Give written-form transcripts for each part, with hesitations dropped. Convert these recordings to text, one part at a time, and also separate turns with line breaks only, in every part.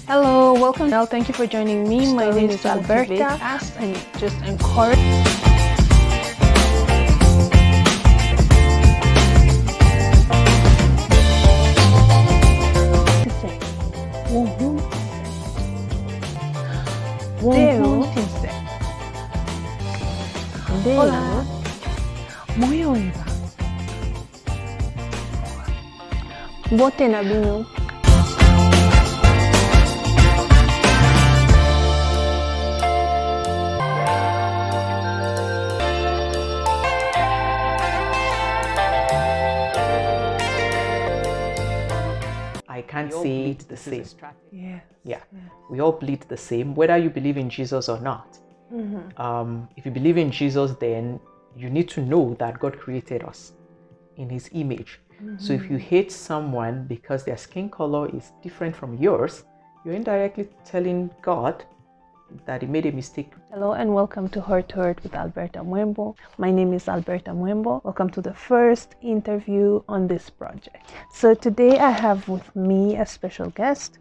Hello, welcome. Thank you for joining me. My name is Alberta, and just encourage. Hola, moyoiba. Bote na bino.
I can't say it the same.
Yes.
Yeah, we all bleed the same, whether you believe in Jesus or not. If you believe in Jesus, then you need to know that God created us in His image. So if you hate someone because their skin color is different from yours, you're indirectly telling God that He made a mistake.
Hello and welcome to Heart to Heart with Alberta Muembo. My name is Alberta Muembo. Welcome to the first interview on this project. So today I have with me a special guest,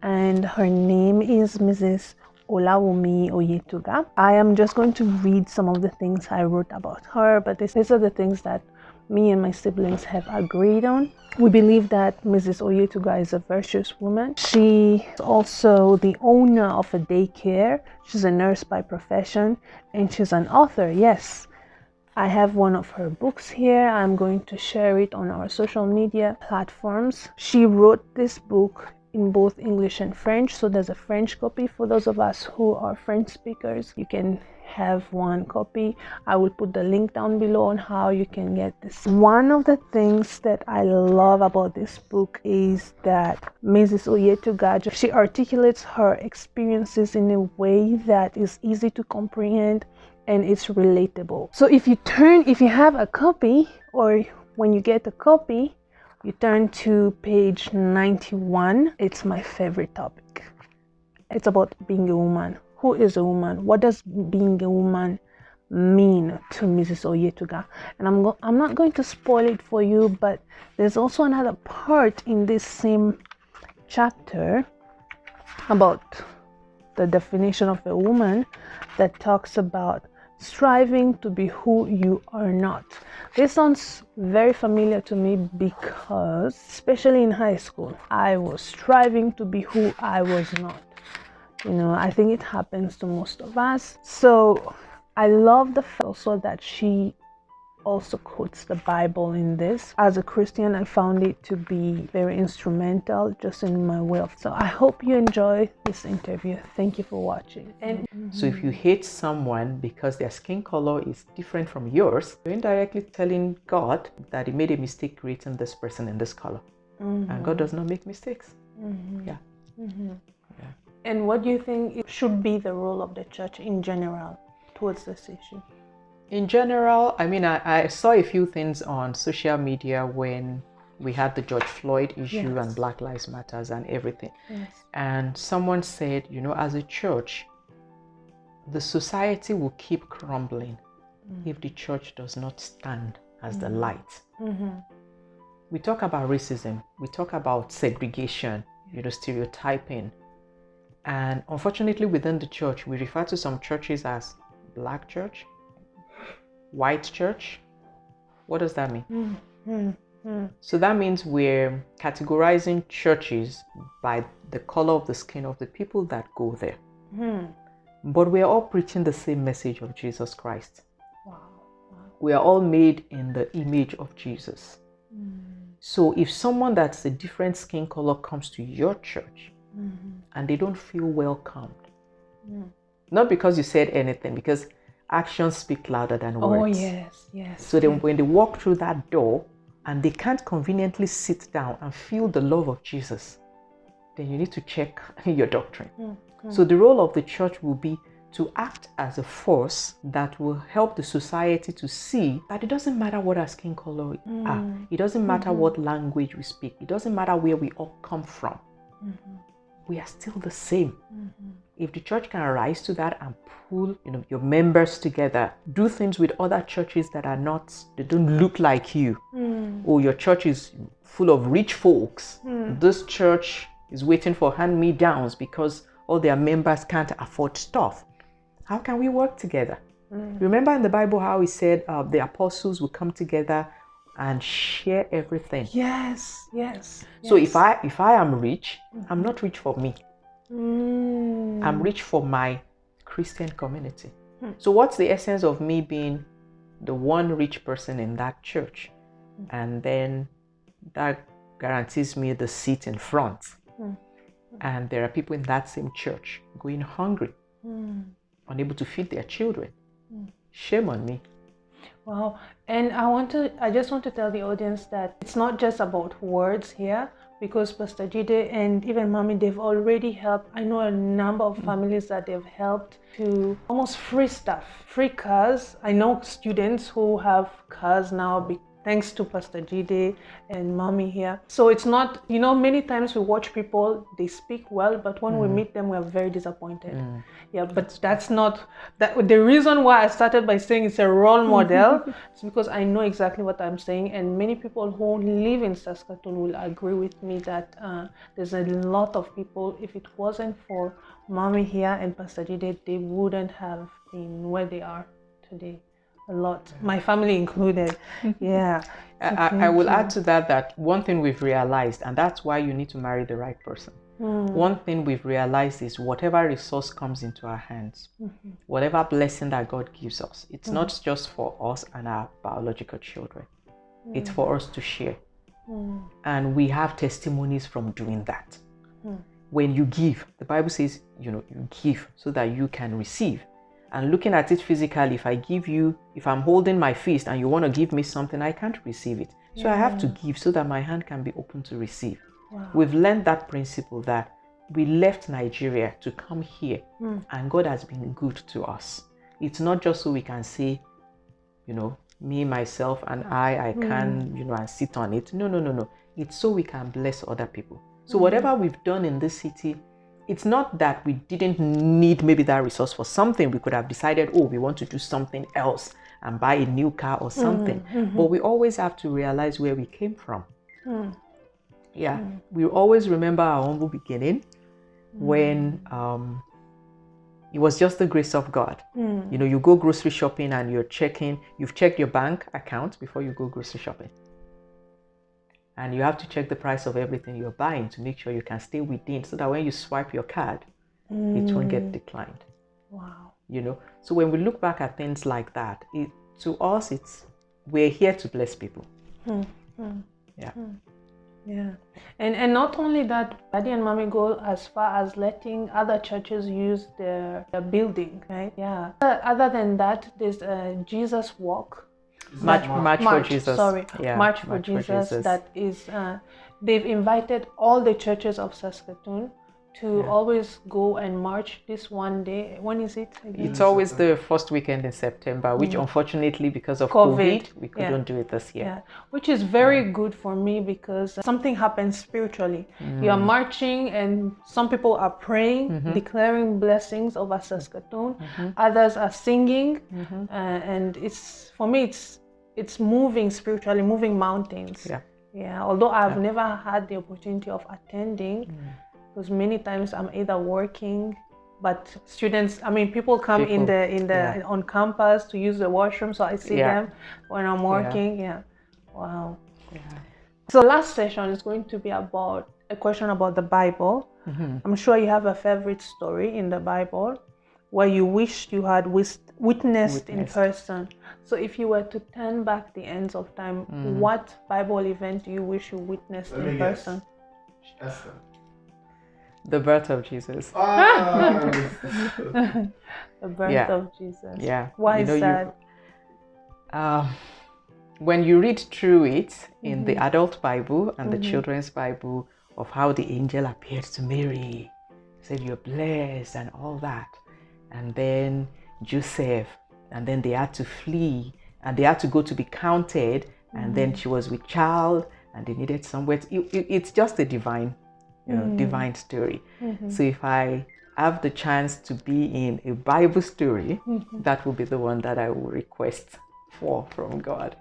and her name is Mrs. Olawumi Oyetuga. I am just going to read some of the things I wrote about her, but these are the things that me and my siblings have agreed on. We believe that Mrs. Oyetuga is a virtuous woman. She is also the owner of a daycare. She's a nurse by profession, and she's an author. Yes, I have one of her books here. I'm going to share it on our social media platforms. She wrote this book in both English and French, so there's a French copy for those of us who are French speakers. You can have one copy. I will put the link down below on how you can get this. One of the things that I love about this book is that Mrs. Oyetuga, she articulates her experiences in a way that is easy to comprehend and it's relatable. So if you have a copy, or when you get a copy, you turn to page 91. It's my favorite topic. It's about being a woman. Who is a woman? What does being a woman mean to Mrs. Oyetuga? And I'm not going to spoil it for you, but there's also another part in this same chapter about the definition of a woman that talks about striving to be who you are not. This sounds very familiar to me because, especially in high school, I was striving to be who I was not. I think it happens to most of us. So I love the fact also that she also quotes the Bible in this. As a Christian, I found it to be very instrumental just in my way of. So I hope you enjoy this interview. Thank you for watching. And
So if you hate someone because their skin color is different from yours, you're indirectly telling God that He made a mistake creating this person in this color. And God does not make mistakes. Yeah.
And what do you think it should be the role of the church in general towards this issue?
In general, I mean, I saw a few things on social media when we had the George Floyd issue and Black Lives Matters and everything.
Yes.
And someone said, as a church, the society will keep crumbling if the church does not stand as the light. We talk about racism, we talk about segregation, stereotyping. And unfortunately, within the church, we refer to some churches as black church, white church. What does that mean? So that means we're categorizing churches by the color of the skin of the people that go there. But we're all preaching the same message of Jesus Christ.
Wow.
We are all made in the image of Jesus. So if someone that's a different skin color comes to your church and they don't feel welcomed, not because you said anything, because actions speak louder than words.
Oh, yes.
So then when they walk through that door and they can't conveniently sit down and feel the love of Jesus, then you need to check your doctrine. So the role of the church will be to act as a force that will help the society to see that it doesn't matter what our skin color are. It doesn't matter what language we speak. It doesn't matter where we all come from. We are still the same. If the church can rise to that and pull your members together, do things with other churches that are not, they don't look like you, or your church is full of rich folks, this church is waiting for hand-me-downs because all their members can't afford stuff. How can we work together? Remember in the Bible how it said the apostles would come together and share everything.
Yes, yes.
So if I am rich, I'm not rich for me. I'm rich for my Christian community. So what's the essence of me being the one rich person in that church? And then that guarantees me the seat in front. And there are people in that same church going hungry, unable to feed their children. Shame on me.
Wow. And I just want to tell the audience that it's not just about words here, because Pastor Jide and even Mommy, they've already helped. I know a number of families that they've helped to almost free stuff, free cars. I know students who have cars now thanks to Pastor Jide and Mommy here. So it's not, many times we watch people, they speak well, but when we meet them, we're very disappointed. Yeah, but that's not, the reason why I started by saying it's a role model is because I know exactly what I'm saying. And many people who live in Saskatoon will agree with me that there's a lot of people, if it wasn't for Mommy here and Pastor Jide, they wouldn't have been where they are today. A lot, my family included. Yeah. So
I will add to that one thing we've realized, and that's why you need to marry the right person. One thing we've realized is whatever resource comes into our hands, whatever blessing that God gives us, it's not just for us and our biological children. It's for us to share. And we have testimonies from doing that. When you give, the Bible says, you give so that you can receive. And looking at it physically, if I'm holding my fist and you want to give me something, I can't receive it. So I have to give so that my hand can be open to receive. Wow. We've learned that principle that we left Nigeria to come here, and God has been good to us. It's not just so we can say, me, myself, and I can, and sit on it. No. It's so we can bless other people. So whatever we've done in this city, it's not that we didn't need maybe that resource for something. We could have decided, we want to do something else and buy a new car or something. But we always have to realize where we came from. We always remember our humble beginning when it was just the grace of God. You go grocery shopping and you've checked your bank account before you go grocery shopping. And you have to check the price of everything you're buying to make sure you can stay within, so that when you swipe your card, it won't get declined.
Wow.
So when we look back at things like that, to us, we're here to bless people. Yeah. And not only that, Daddy and Mommy go as far as letting other churches use their building, right? Yeah. Other than that, there's a Jesus Walk. March for Jesus.
Sorry, yeah, March for Jesus. That is, they've invited all the churches of Saskatoon to always go and march this one day. When is it again?
It's always the first weekend in September, which unfortunately, because of COVID we couldn't do it this year.
Which is very good for me, because something happens spiritually. You are marching and some people are praying, declaring blessings over Saskatoon. Others are singing, and for me it's moving spiritually, moving mountains. Although I've never had the opportunity of attending, because many times I'm either working, but people come on campus to use the washroom, so I see them when I'm working. Wow. So last session is going to be about a question about the Bible. I'm sure you have a favorite story in the Bible where you wished you had witnessed in person. So if you were to turn back the ends of time, what Bible event do you wish you witnessed in person?
The birth of Jesus.
The birth of Jesus.
Yeah.
Why is that?
When you read through it in the adult Bible and the children's Bible, of how the angel appeared to Mary, said you're blessed and all that, and then Joseph, and then they had to flee and they had to go to be counted, and then she was with child and they needed somewhere. It's just a divine divine story. So if I have the chance to be in a Bible story, that will be the one that I will request from God.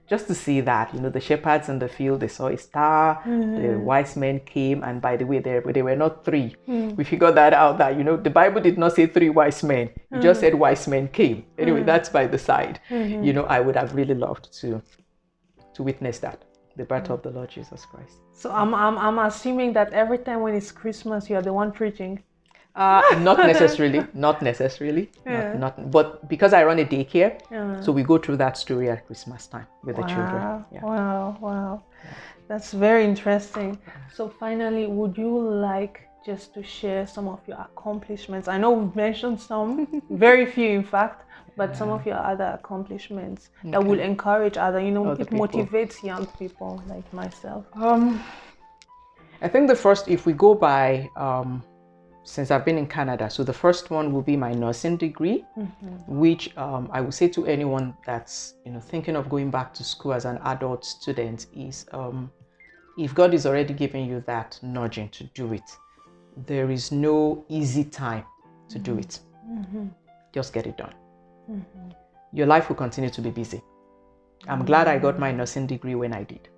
just to see that, the shepherds in the field, they saw a star, the wise men came, and by the way, they were not three. We figured that out, that, the Bible did not say three wise men. It just said wise men came. Anyway, that's by the side. I would have really loved to witness that, the birth of the Lord Jesus Christ.
So I'm assuming that every time when it's Christmas, you are the one preaching.
Not necessarily. But because I run a daycare, so we go through that story at Christmas time with the children. Yeah.
Wow. That's very interesting. So finally, would you like just to share some of your accomplishments? I know we've mentioned some, very few in fact, but some of your other accomplishments that will encourage other, it motivates young people like myself.
I think the first, if we go by, since I've been in Canada, so the first one will be my nursing degree, which I would say to anyone that's thinking of going back to school as an adult student is, if God is already giving you that nudging to do it, there is no easy time to do it. Just get it done. Your life will continue to be busy. I'm glad I got my nursing degree when I did.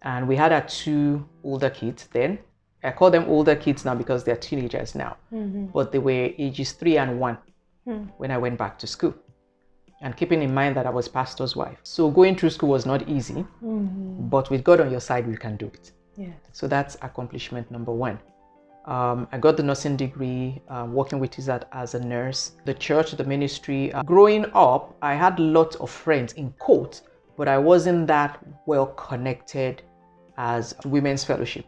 And we had our 2 older kids then. I call them older kids now because they're teenagers now. But they were ages 3 and 1 when I went back to school. And keeping in mind that I was pastor's wife. So going through school was not easy, but with God on your side, you can do it. So that's accomplishment number 1. I got the nursing degree, working with it as a nurse. The church, the ministry. Growing up, I had lots of friends in quotes, but I wasn't that well connected as women's fellowship.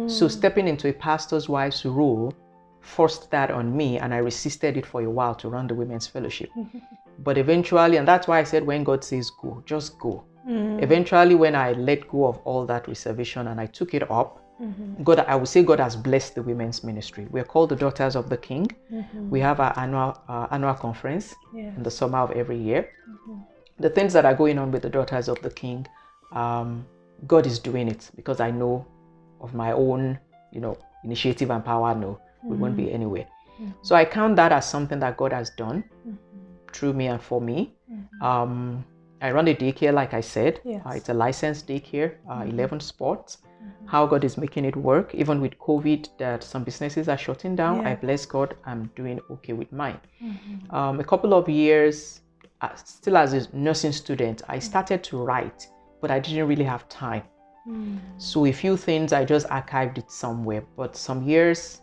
So stepping into a pastor's wife's role forced that on me, and I resisted it for a while to run the women's fellowship. But eventually, and that's why I said when God says go, just go. Eventually, when I let go of all that reservation and I took it up, God, I would say God has blessed the women's ministry. We're called the Daughters of the King. We have our annual conference in the summer of every year. The things that are going on with the Daughters of the King, God is doing it, because I know of my own, initiative and power. No, we won't be anywhere. So I count that as something that God has done through me and for me. I run a daycare, like I said. It's a licensed daycare, 11 sports. How God is making it work, even with COVID, that some businesses are shutting down. I bless God, I'm doing okay with mine. A couple of years, still as a nursing student, I started to write, but I didn't really have time. So a few things, I just archived it somewhere. But some years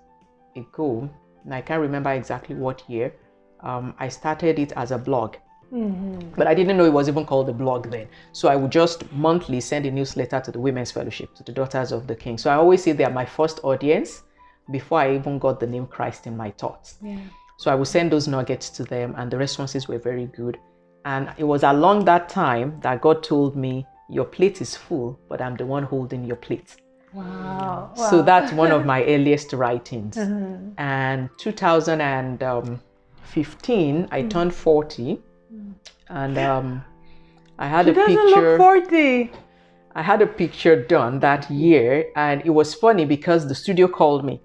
ago, and I can't remember exactly what year, I started it as a blog. But I didn't know it was even called a blog then. So I would just monthly send a newsletter to the Women's Fellowship, to the Daughters of the King. So I always say they are my first audience before I even got the name Christ in my thoughts. So I would send those nuggets to them, and the responses were very good. And it was along that time that God told me, your plate is full, but I'm the one holding your plate.
Wow.
So that's one of my earliest writings. And 2015, I turned 40. And I had a picture.
Look 40.
I had a picture done that year, and it was funny because the studio called me,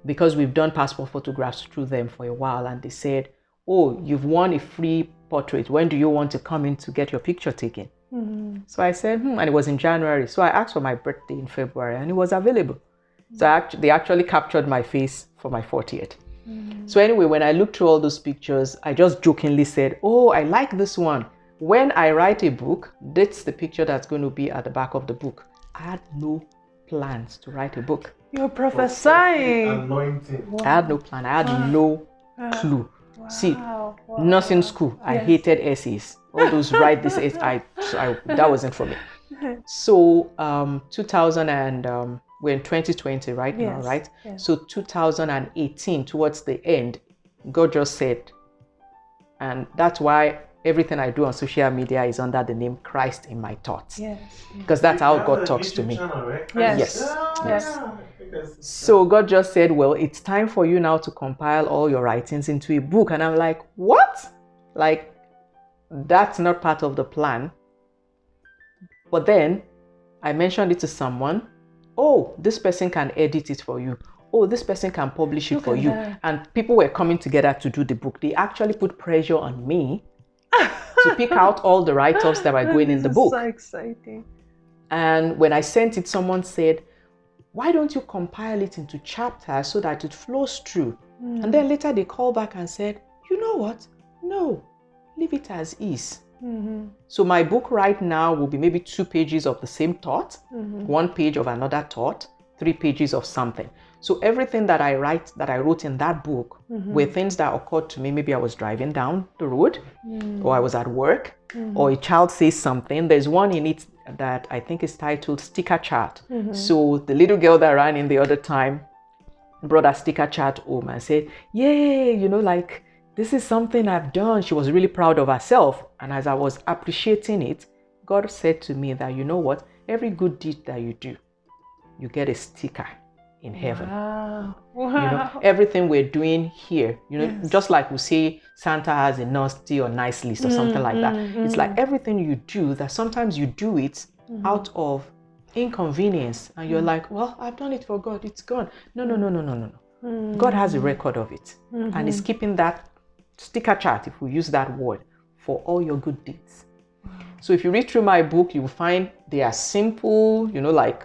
because we've done passport photographs through them for a while, and they said, "Oh, you've won a free portrait. When do you want to come in to get your picture taken?" So I said, and it was in January. So I asked for my birthday in February, and it was available. So they actually captured my face for my 40th. So anyway, when I looked through all those pictures, I just jokingly said, "Oh, I like this one. When I write a book, that's the picture that's going to be at the back of the book." I had no plans to write a book.
You're prophesying.
Anointing.
I had no plan. I had no clue. See, nursing school, I hated essays. All those write this essay, that wasn't for me. So 2000 we're in 2020 right now, right? So 2018, towards the end, God just said, and that's why everything I do on social media is under the name Christ in my thoughts. Because that's how God talks to me.
Channel, right?
Yes. So God just said, well, it's time for you now to compile all your writings into a book. And I'm like, what? Like, that's not part of the plan. But then I mentioned it to someone. Oh, this person can edit it for you. Oh, this person can publish it for you. And people were coming together to do the book. They actually put pressure on me to pick out all the write-ups that were going in the book.
So exciting.
And when I sent it, someone said, why don't you compile it into chapters so that it flows through? And then later they called back and said, you know what? No, leave it as is. So my book right now will be maybe 2 pages of the same thought, 1 page of another thought, 3 pages of something. So everything that I wrote in that book were things that occurred to me. Maybe I was driving down the road, or I was at work, or a child says something. There's one in it that I think is titled Sticker Chart. So the little girl that ran in the other time brought a sticker chart home and said, yay, you know, like, this is something I've done. She was really proud of herself. And as I was appreciating it, God said to me that, you know what, every good deed that you do, you get a sticker in heaven.
Wow.
You know, everything we're doing here, you know, just like we say Santa has a nasty or nice list or something like that. It's like everything you do, that sometimes you do it out of inconvenience, and you're like, well, I've done it for God, it's gone. No. God has a record of it, and He's keeping that sticker chart, if we use that word, for all your good deeds. So if you read through my book, you will find they are simple, you know, like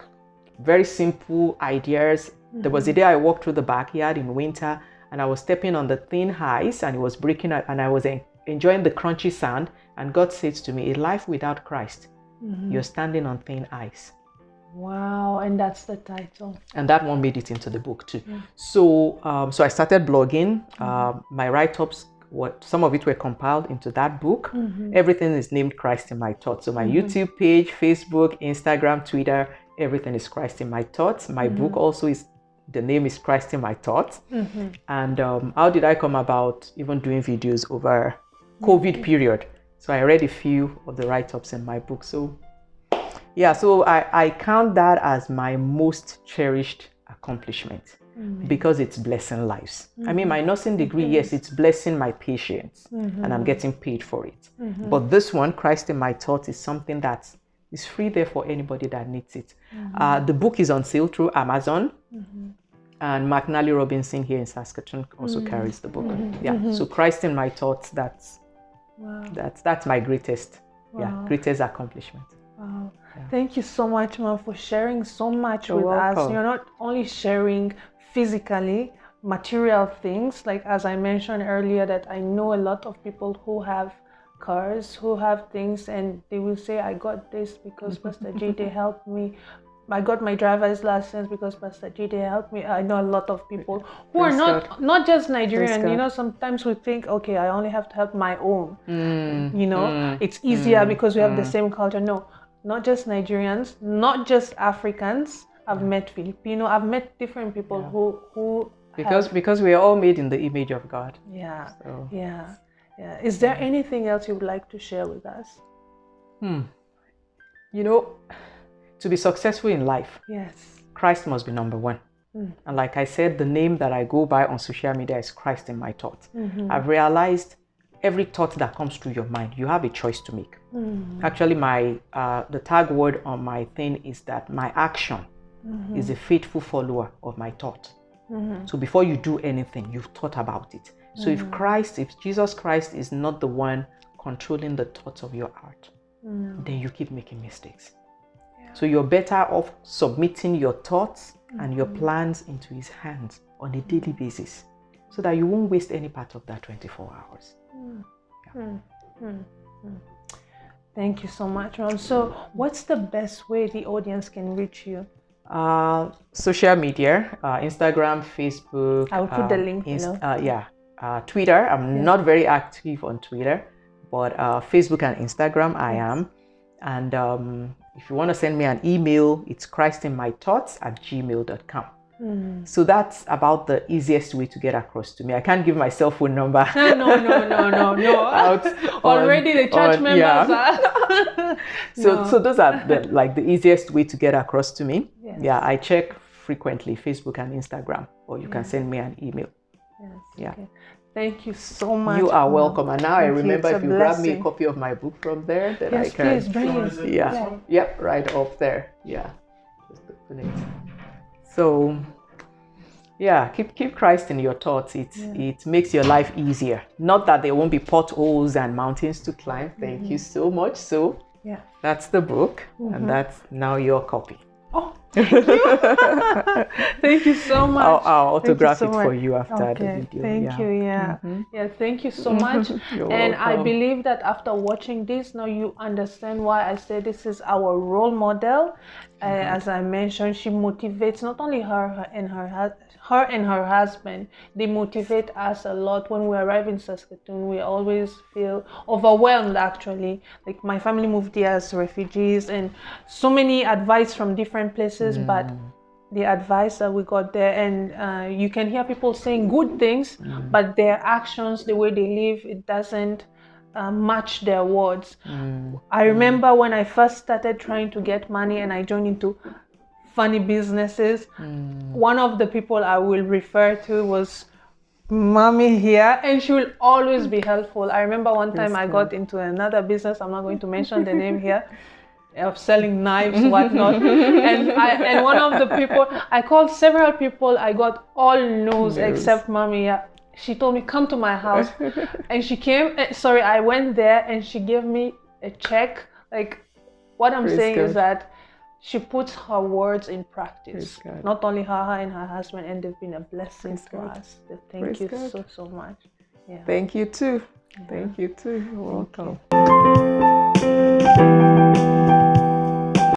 very simple ideas. There was a day I walked through the backyard in winter, and I was stepping on the thin ice, and it was breaking up, and I was enjoying the crunchy sound. And God said to me, a life without Christ, you're standing on thin ice.
Wow, and that's the title.
And that one made it into the book too. So I started blogging. My write-ups, some of it were compiled into that book. Everything is named Christ in My Thoughts. So my YouTube page, Facebook, Instagram, Twitter, everything is Christ in My Thoughts. My book also the name is Christ in My Thoughts. And how did I come about even doing videos over COVID period? So I read a few of the write-ups in my book. So yeah, so I count that as my most cherished accomplishment because it's blessing lives. I mean, my nursing degree, yes, it's blessing my patients and I'm getting paid for it. But this one, Christ in My Thoughts, is something that is free there for anybody that needs it. The book is on sale through Amazon, and McNally Robinson here in Saskatoon also carries the book. Yeah, so Christ in My Thoughts, that's my greatest accomplishment.
Wow. Yeah. Thank you so much, Mom, for sharing so much with
welcome.
us. You're not only sharing physically material things, like as I mentioned earlier, that I know a lot of people who have cars, who have things, and they will say, I got this because Pastor Jide helped me. I got my driver's license because Pastor Jide helped me. I know a lot of people who are not just Nigerian. You know, sometimes we think, okay, I only have to help my own. You know, it's easier because we have the same culture. No, not just Nigerians, not just Africans. I've met Filipino. I've met different people who
because we are all made in the image of God.
Yeah. So. Yeah. Is there anything else you would like to share with us?
You know, to be successful in life, Christ must be number one. And like I said, the name that I go by on social media is Christ in My Thoughts. I've realized every thought that comes through your mind, you have a choice to make. Actually, the tag word on my thing is that my action is a faithful follower of my thought. So before you do anything, you've thought about it. So if Jesus Christ is not the one controlling the thoughts of your heart, then you keep making mistakes. So you're better off submitting your thoughts and your plans into His hands on a daily basis so that you won't waste any part of that 24 hours.
Thank you so much, Ron. So what's the best way the audience can reach you?
Social media, Instagram, Facebook.
I will put the link below.
Twitter. I'm not very active on Twitter, but Facebook and Instagram I am. And if you want to send me an email, it's christinmythoughts@gmail.com. So that's about the easiest way to get across to me. I can't give my cell phone number.
No. Already the church members are.
So those are the easiest way to get across to me. I check frequently Facebook and Instagram, or you can send me an email.
Okay. Thank you so much.
You are welcome. And now I remember, if you grab me a copy of my book from there, then I can.
Please bring it.
Right up there. Yeah. Just open it. So, Yeah, keep Christ in your thoughts. It makes your life easier. Not that there won't be potholes and mountains to climb. Thank you so much. So that's the book, and that's now your copy.
Oh, thank you. Thank you so much.
I'll autograph it for you after the video.
Thank you. Yeah, thank you so much. And I believe that after watching this, now you understand why I say this is our role model. As I mentioned, she motivates not only her and her husband. They motivate us a lot. When we arrive in Saskatoon, we always feel overwhelmed, actually. Like, my family moved here as refugees, and so many advice from different places, but the advice that we got there, and you can hear people saying good things, but their actions, the way they live, it doesn't match their words. I remember when I first started trying to get money and I joined into funny businesses, one of the people I will refer to was Mommy here, and she will always be helpful. I remember one time I got into another business, I'm not going to mention the name here, of selling knives, whatnot, and one of the people, I called several people, I got all no's except Mommy. She told me, come to my house, and she came. I went there, and she gave me a check. Like, what I'm saying is that she puts her words in practice. Not only her and her husband, and they've been a blessing to us. So thank you so much. Yeah.
Thank you too. Thank you too. You're welcome.